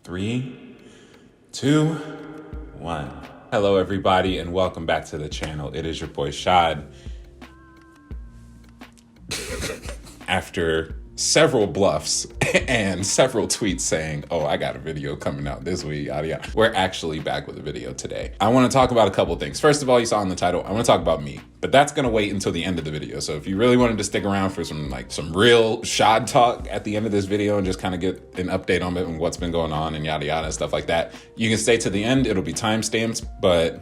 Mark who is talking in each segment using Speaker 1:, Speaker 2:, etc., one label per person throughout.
Speaker 1: 3, 2, 1. Hello, everybody, and welcome back to the channel. It is your boy Shad. After several bluffs and several tweets saying, oh, I got a video coming out this week, yada yada, we're actually back with a video today. I want to talk about a couple things. First of all, you saw in the title, I want to talk about me, but that's going to wait until the end of the video. So if you really wanted to stick around for some real Shad talk at the end of this video and just kind of get an update on it and what's been going on and yada yada and stuff like that, you can stay to the end. It'll be timestamped, but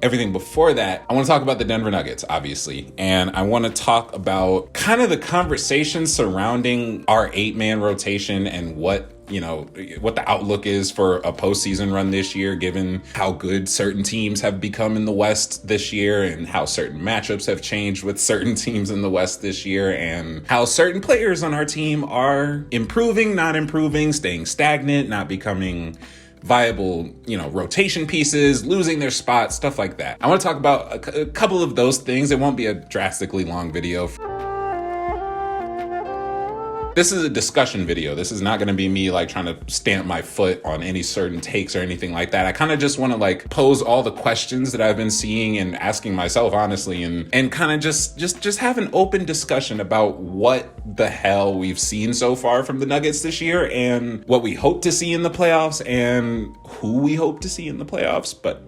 Speaker 1: everything before that, I want to talk about the Denver Nuggets, obviously. And I want to talk about kind of the conversation surrounding our 8-man rotation and what the outlook is for a postseason run this year, given how good certain teams have become in the West this year and how certain matchups have changed with certain teams in the West this year and how certain players on our team are improving, not improving, staying stagnant, not becoming viable, rotation pieces, losing their spot, stuff like that. I want to talk about a couple of those things. It won't be a drastically long video. This is a discussion video. This is not going to be me trying to stamp my foot on any certain takes or anything like that. I kind of just want to pose all the questions that I've been seeing and asking myself honestly, and kind of just have an open discussion about what the hell we've seen so far from the Nuggets this year and what we hope to see in the playoffs and who we hope to see in the playoffs. But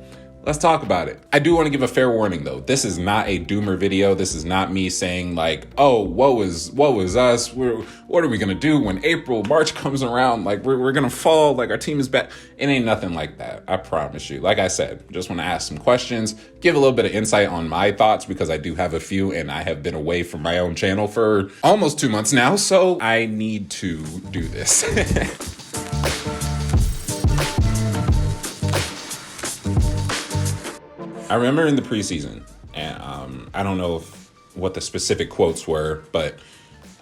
Speaker 1: let's talk about it. I do want to give a fair warning though. This is not a doomer video. This is not me saying oh, woe is us. What are we going to do when March comes around? We're going to fall. Our team is back. It ain't nothing like that. I promise you. Like I said, just want to ask some questions, give a little bit of insight on my thoughts because I do have a few and I have been away from my own channel for almost 2 months now. So I need to do this. I remember in the preseason, and I don't know what the specific quotes were, but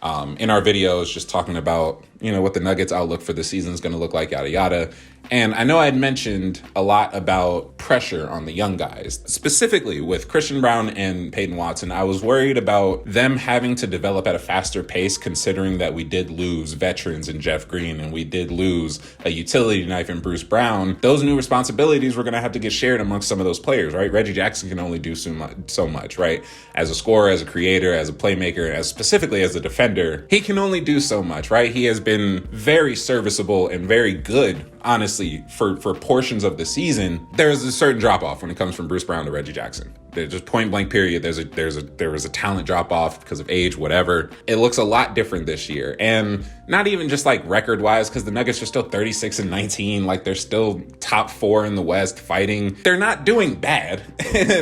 Speaker 1: in our videos, just talking about, what the Nuggets outlook for the season is going to look like, yada, yada. And I know I had mentioned a lot about pressure on the young guys, specifically with Christian Braun and Peyton Watson. I was worried about them having to develop at a faster pace, considering that we did lose veterans in Jeff Green and we did lose a utility knife in Bruce Brown. Those new responsibilities were going to have to get shared amongst some of those players, right? Reggie Jackson can only do so much, right? As a scorer, as a creator, as a playmaker, as specifically as a defender, he can only do so much, right? He has been very serviceable and very good, honestly, for portions of the season. There's a certain drop off when it comes from Bruce Brown to Reggie Jackson. There's just point blank period. There was a talent drop off because of age, whatever. It looks a lot different this year, and not even just record wise, because the Nuggets are still 36-19. They're still top 4 in the West fighting. They're not doing bad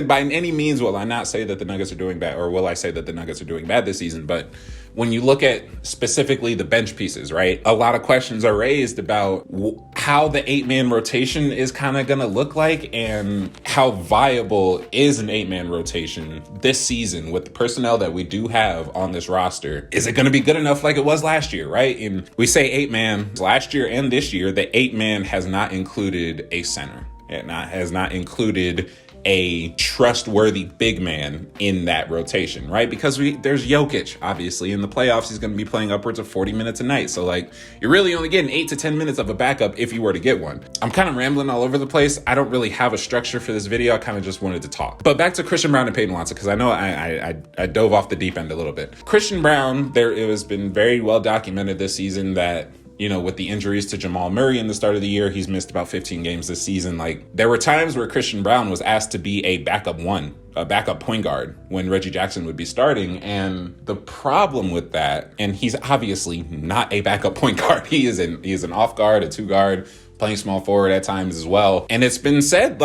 Speaker 1: by any means. Will I not say that the Nuggets are doing bad, or will I say that the Nuggets are doing bad this season? But when you look at specifically the bench pieces, right, a lot of questions are raised about how the 8-man rotation is kind of going to look like and how viable is an 8-man rotation this season with the personnel that we do have on this roster. Is it going to be good enough like it was last year, right? And we say 8-man last year and this year. The 8-man has not included a center. It has not included a trustworthy big man in that rotation, right? Because there's Jokic, obviously. In the playoffs, he's going to be playing upwards of 40 minutes a night. So you're really only getting 8 to 10 minutes of a backup if you were to get one. I'm kind of rambling all over the place. I don't really have a structure for this video. I kind of just wanted to talk. But back to Christian Braun and Peyton Watson, because I know I dove off the deep end a little bit. Christian Braun, it has been very well documented this season that with the injuries to Jamal Murray in the start of the year, he's missed about 15 games this season. There were times where Christian Braun was asked to be a backup point guard when Reggie Jackson would be starting. And the problem with that, and he's obviously not a backup point guard. He is an off guard, a 2 guard, playing small forward at times as well. And it's been said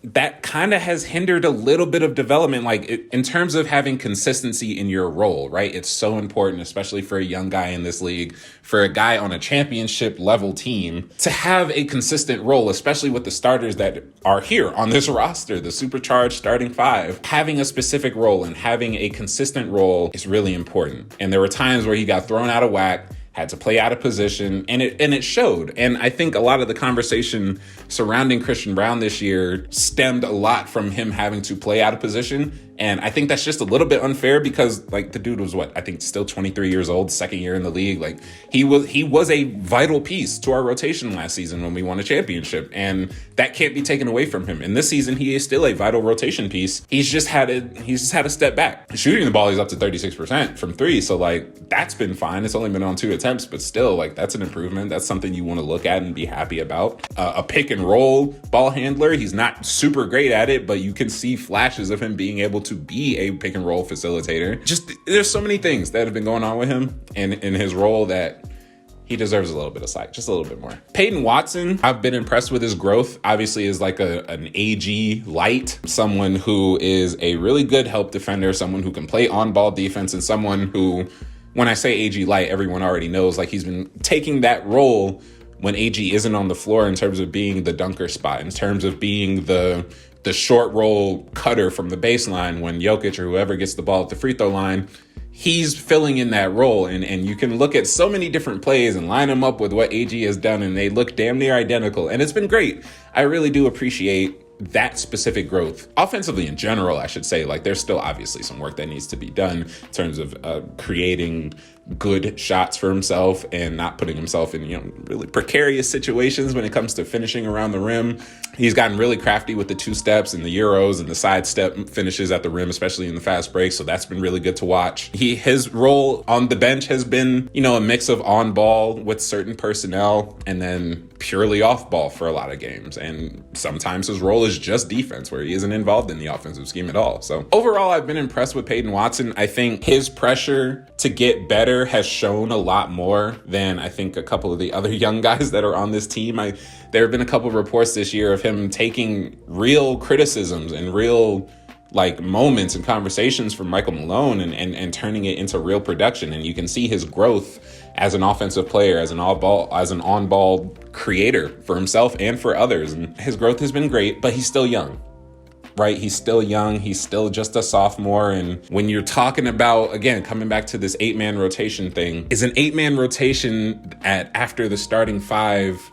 Speaker 1: that kind of has hindered a little bit of development, in terms of having consistency in your role, right? It's so important, especially for a young guy in this league, for a guy on a championship level team to have a consistent role, especially with the starters that are here on this roster, the supercharged starting 5. Having a specific role and having a consistent role is really important. And there were times where he got thrown out of whack, had to play out of position, and it showed. And I think a lot of the conversation surrounding Christian Braun this year stemmed a lot from him having to play out of position And I think that's just a little bit unfair because like the dude was I think still 23 years old, second year in the league. Like he was a vital piece to our rotation last season when we won a championship, and that can't be taken away from him. And this season he is still a vital rotation piece. He's just had a step back. Shooting the ball, he's up to 36% from three. So like that's been fine. It's only been on 2 attempts, but still like that's an improvement. That's something you want to look at and be happy about. A pick and roll ball handler. He's not super great at it, but you can see flashes of him being able to be a pick and roll facilitator. Just there's so many things that have been going on with him and in his role that he deserves a little bit of slack, just a little bit more. Peyton Watson, I've been impressed with his growth. Obviously is like an AG light, someone who is a really good help defender, someone who can play on-ball defense, and someone who, when I say AG light, everyone already knows, like he's been taking that role when AG isn't on the floor in terms of being the dunker spot, in terms of being the short roll cutter from the baseline when Jokic or whoever gets the ball at the free throw line. He's filling in that role, and you can look at so many different plays and line them up with what AG has done, and they look damn near identical, and it's been great. I really do appreciate that specific growth. Offensively in general, I should say, like there's still obviously some work that needs to be done in terms of creating good shots for himself and not putting himself in, really precarious situations when it comes to finishing around the rim. He's gotten really crafty with the 2 steps and the Euros and the side step finishes at the rim, especially in the fast break. So that's been really good to watch. His role on the bench has been, a mix of on ball with certain personnel and then purely off ball for a lot of games. And sometimes his role is just defense where he isn't involved in the offensive scheme at all. So overall, I've been impressed with Peyton Watson. I think his pressure to get better has shown a lot more than I think a couple of the other young guys that are on this team. There have been a couple of reports this year of him taking real criticisms and real moments and conversations from Michael Malone and turning it into real production. And you can see his growth as an offensive player, as an on-ball creator for himself and for others. And his growth has been great, but he's still young. Right? He's still young. He's still just a sophomore. And when you're talking about, again, coming back to this 8-man rotation thing, is an 8-man rotation after the starting 5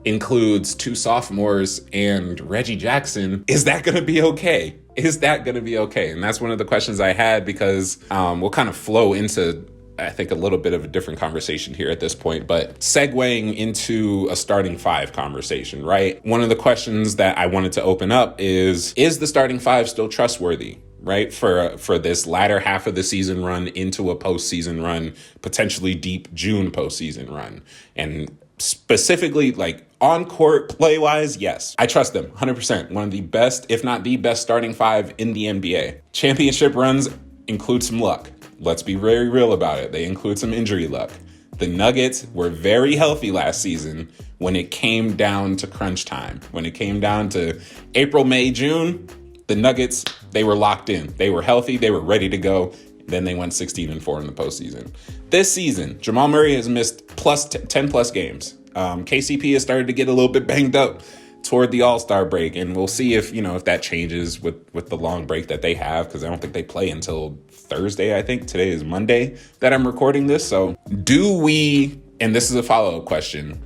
Speaker 1: includes 2 sophomores and Reggie Jackson, is that going to be okay? Is that going to be okay? And that's one of the questions I had because we'll kind of flow into, I think, a little bit of a different conversation here at this point, but segueing into a starting 5 conversation, right? One of the questions that I wanted to open up is the starting 5 still trustworthy, right? For this latter half of the season run into a postseason run, potentially deep June postseason run. And specifically on court play wise, yes, I trust them 100%. One of the best, if not the best starting 5 in the NBA. Championship runs include some luck. Let's be very real about it. They include some injury luck. The Nuggets were very healthy last season when it came down to crunch time. When it came down to April, May, June, the Nuggets, they were locked in. They were healthy. They were ready to go. Then they went 16-4 in the postseason. This season, Jamal Murray has missed 10 plus games. KCP has started to get a little bit banged up toward the All-Star break, and we'll see if that changes with the long break that they have, because I don't think they play until Thursday. I think today is Monday that I'm recording this. So do we, and this is a follow-up question,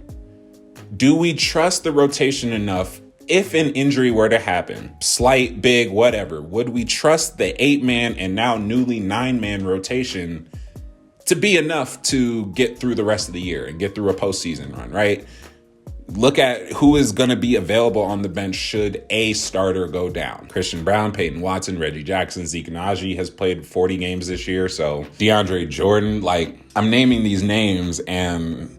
Speaker 1: do we trust the rotation enough if an injury were to happen, slight, big, whatever? Would we trust the 8-man and now newly 9-man rotation to be enough to get through the rest of the year and get through a postseason run, right? Look at who is going to be available on the bench should a starter go down. Christian Brown, Peyton Watson, Reggie Jackson, Zeke Naji has played 40 games this year. So DeAndre Jordan, I'm naming these names and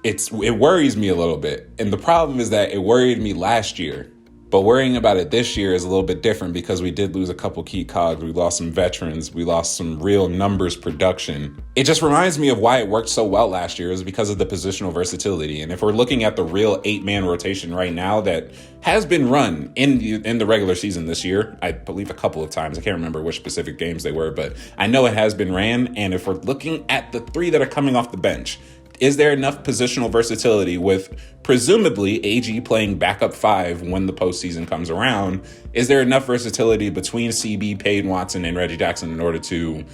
Speaker 1: it worries me a little bit. And the problem is that it worried me last year. But worrying about it this year is a little bit different because we did lose a couple key cogs. We lost some veterans. We lost some real numbers production. It just reminds me of why it worked so well last year is because of the positional versatility. And if we're looking at the real 8-man rotation right now that has been run in the regular season this year, I believe a couple of times. I can't remember which specific games they were, but I know it has been ran. And if we're looking at the 3 that are coming off the bench, is there enough positional versatility with presumably AG playing backup 5 when the postseason comes around? Is there enough versatility between CB, Peyton Watson, and Reggie Jackson in order to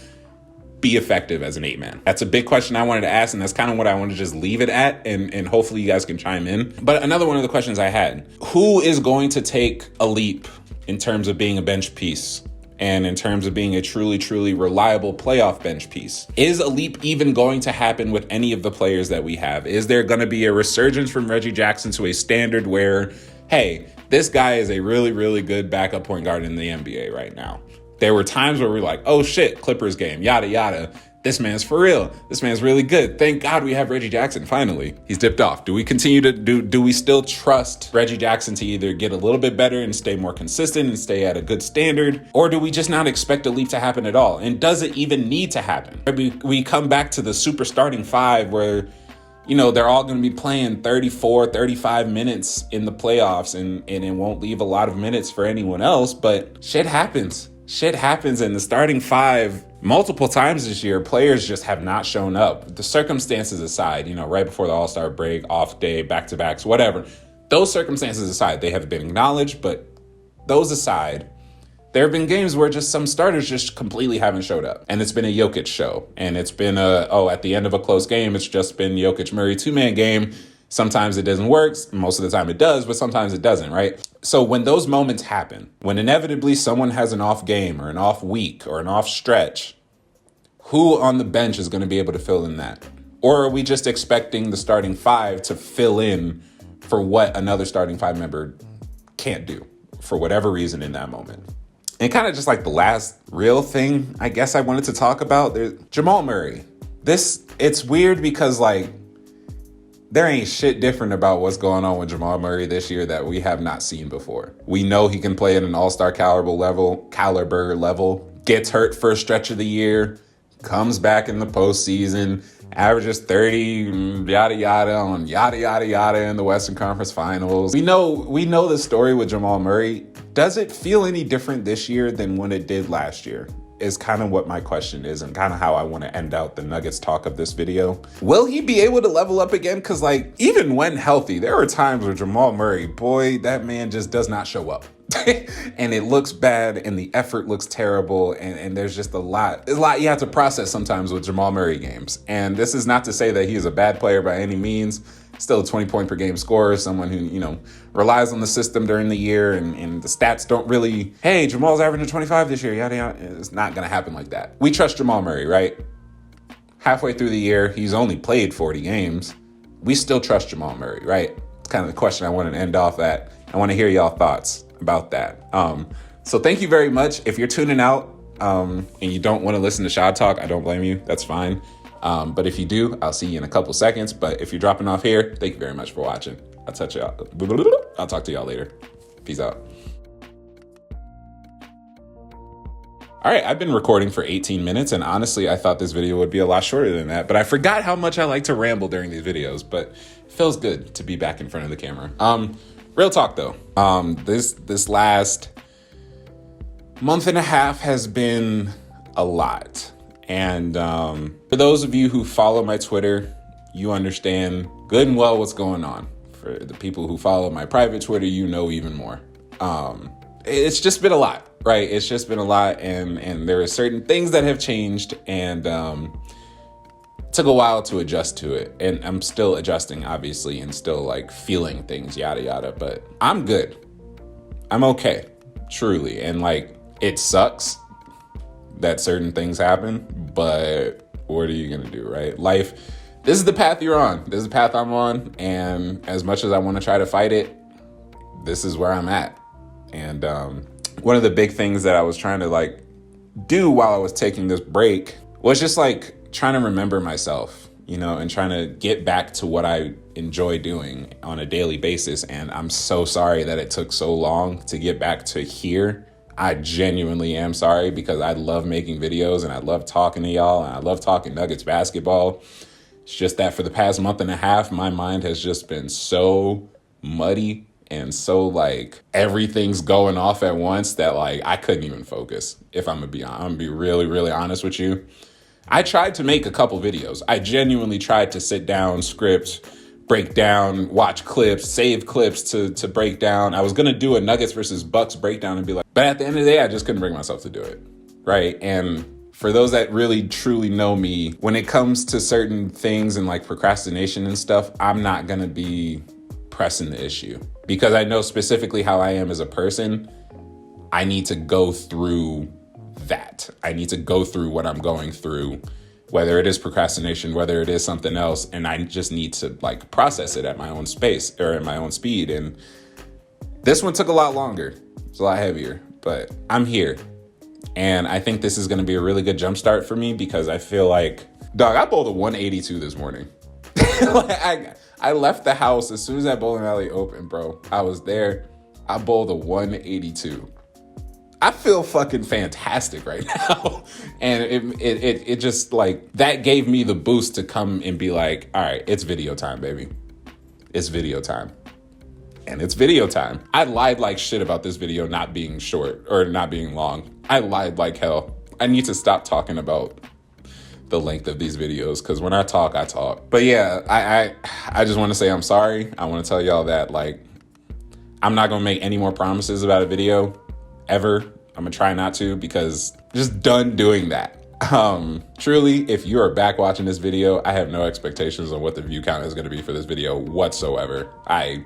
Speaker 1: be effective as an 8-man? That's a big question I wanted to ask, and that's kind of what I want to just leave it at, and hopefully you guys can chime in. But another one of the questions I had, who is going to take a leap in terms of being a bench piece and in terms of being a truly, truly reliable playoff bench piece. Is a leap even going to happen with any of the players that we have? Is there going to be a resurgence from Reggie Jackson to a standard where, hey, this guy is a really, really good backup point guard in the NBA right now? There were times where we're like, oh shit, Clippers game, yada, yada. This man's for real. This man's really good. Thank God we have Reggie Jackson. Finally, he's dipped off. Do we continue to do we still trust Reggie Jackson to either get a little bit better and stay more consistent and stay at a good standard? Or do we just not expect a leap to happen at all? And does it even need to happen? We come back to the super starting five where, you know, they're all going to be playing 34, 35 minutes in the playoffs and it won't leave a lot of minutes for anyone else, but shit happens. Shit happens in the starting five. Multiple times this year, players just have not shown up. The circumstances aside, you know, right before the All-Star break, off day, back-to-backs, whatever. Those circumstances aside, they have been acknowledged, but those aside, there have been games where just some starters just completely haven't showed up. And it's been a Jokic show. And it's been at the end of a close game, it's just been Jokic-Murray two-man game. Sometimes it doesn't work. Most of the time it does, but sometimes it doesn't, right? So when those moments happen, when inevitably someone has an off game or an off week or an off stretch, who on the bench is going to be able to fill in that? Or are we just expecting the starting five to fill in for what another starting five member can't do for whatever reason in that moment? And kind of just like the last real thing I guess I wanted to talk about, there's Jamal Murray. It's weird because like, there ain't shit different about what's going on with Jamal Murray this year that we have not seen before. We know he can play at an all-star caliber level, gets hurt for a stretch of the year, comes back in the postseason, averages 30, yada, yada, on yada, yada, yada in the Western Conference Finals. We know the story with Jamal Murray. Does it feel any different this year than when it did last year? Is kind of what my question is and kind of how I want to end out the Nuggets talk of this video. Will he be able to level up again? Because like, even when healthy, there were times where Jamal Murray, boy, that man just does not show up. And it looks bad and the effort looks terrible. And there's just a lot you have to process sometimes with Jamal Murray games. And this is not to say that he is a bad player by any means. Still a 20-point per game scorer, someone who, you know, relies on the system during the year and the stats don't really, hey, Jamal's averaging 25 this year, yada, yada. It's not going to happen like that. We trust Jamal Murray, right? Halfway through the year, he's only played 40 games. We still trust Jamal Murray, right? It's kind of the question I want to end off at. I want to hear y'all thoughts about that. So thank you very much. If you're tuning out and you don't want to listen to Shad Talk, I don't blame you. That's fine. But if you do, I'll see you in a couple seconds. But if you're dropping off here, thank you very much for watching. I'll talk to y'all later. Peace out. All right, I've been recording for 18 minutes, and honestly, I thought this video would be a lot shorter than that, but I forgot how much I like to ramble during these videos, but it feels good to be back in front of the camera. Real talk though, this last month and a half has been a lot. And for those of you who follow my Twitter, you understand good and well what's going on. For the people who follow my private Twitter, you know even more. It's just been a lot, right? It's just been a lot, and there are certain things that have changed, and took a while to adjust to it. And I'm still adjusting, obviously, and still like feeling things, yada, yada. But I'm good. I'm okay, truly. And like, it sucks that certain things happen, but what are you gonna do, right? Life, this is the path you're on. This is the path I'm on. And as much as I want to try to fight it, this is where I'm at. And one of the big things that I was trying to like do while I was taking this break was just like trying to remember myself, you know, and trying to get back to what I enjoy doing on a daily basis. And I'm so sorry that it took so long to get back to here. I genuinely am sorry, because I love making videos and I love talking to y'all and I love talking Nuggets basketball. It's just that for the past month and a half, my mind has just been so muddy and so like everything's going off at once that like I couldn't even focus. If I'm gonna be really, really honest with you. I tried to make a couple videos. I genuinely tried to sit down, script, break down, watch clips, save clips to break down. I was going to do a Nuggets versus Bucks breakdown and be like, but at the end of the day, I just couldn't bring myself to do it. Right. And for those that really truly know me, when it comes to certain things and like procrastination and stuff, I'm not going to be pressing the issue, because I know specifically how I am as a person. I need to go through that. I need to go through what I'm going through, whether it is procrastination, whether it is something else, and I just need to like process it at my own space or at my own speed. And this one took a lot longer. It's a lot heavier, but I'm here. And I think this is going to be a really good jumpstart for me because I feel like, dog, I bowled a 182 this morning. Like, I left the house as soon as that bowling alley opened, bro. I was there. I bowled a 182. I feel fucking fantastic right now. And it just like, that gave me the boost to come and be like, all right, it's video time, baby. It's video time. And it's video time. I lied like shit about this video not being short or not being long. I lied like hell. I need to stop talking about the length of these videos because when I talk, I talk. But yeah, I just want to say I'm sorry. I want to tell y'all that like, I'm not going to make any more promises about a video ever. I'm going to try not to because just done doing that. Truly, if you are back watching this video, I have no expectations on what the view count is going to be for this video whatsoever. I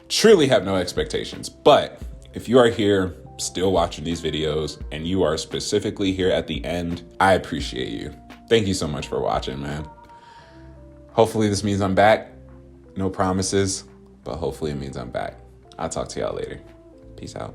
Speaker 1: truly have no expectations. But if you are here still watching these videos and you are specifically here at the end, I appreciate you. Thank you so much for watching, man. Hopefully this means I'm back. No promises, but hopefully it means I'm back. I'll talk to y'all later. Peace out.